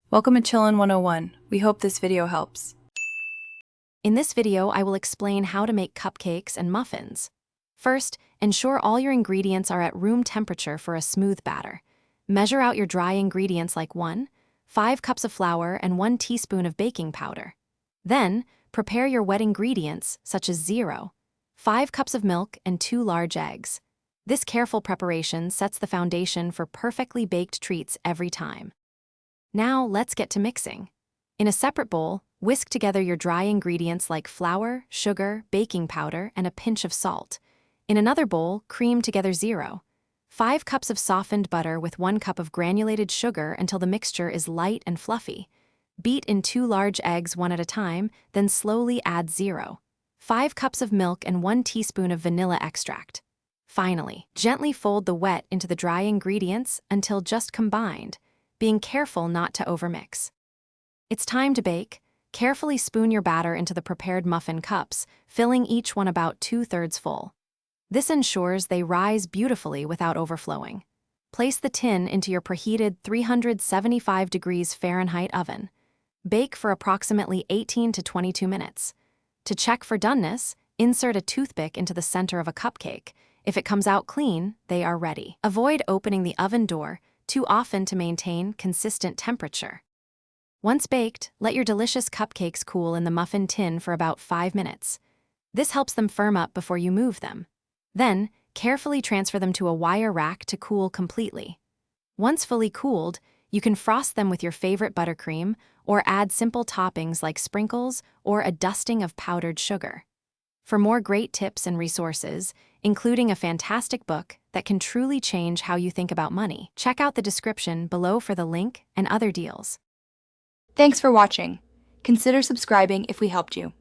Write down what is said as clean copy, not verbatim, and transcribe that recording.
Welcome to Chillin' 101. We hope this video helps. In this video, I will explain how to make cupcakes and muffins. First, ensure all your ingredients are at room temperature for a smooth batter. Measure out your dry ingredients like 5 cups of flour and 1 teaspoon of baking powder. Then, prepare your wet ingredients, such as 5 cups of milk and 2 large eggs. This careful preparation sets the foundation for perfectly baked treats every time. Now, let's get to mixing. In a separate bowl, whisk together your dry ingredients like flour, sugar, baking powder, and a pinch of salt. In another bowl, cream together 5 cups of softened butter with 1 cup of granulated sugar until the mixture is light and fluffy. Beat in 2 large eggs one at a time, then slowly add 5 cups of milk and 1 teaspoon of vanilla extract. Finally, gently fold the wet into the dry ingredients until just combined, being careful not to overmix. It's time to bake. Carefully spoon your batter into the prepared muffin cups, filling each one about 2/3 full. This ensures they rise beautifully without overflowing. Place the tin into your preheated 375 degrees Fahrenheit oven. Bake for approximately 18 to 22 minutes. To check for doneness, insert a toothpick into the center of a cupcake. If it comes out clean, they are ready. Avoid opening the oven door too often to maintain consistent temperature. Once baked, let your delicious cupcakes cool in the muffin tin for about 5 minutes. This helps them firm up before you move them. Then, carefully transfer them to a wire rack to cool completely. Once fully cooled, you can frost them with your favorite buttercream or add simple toppings like sprinkles or a dusting of powdered sugar. For more great tips and resources, including a fantastic book that can truly change how you think about money, check out the description below for the link and other deals. Thanks for watching. Consider subscribing if we helped you.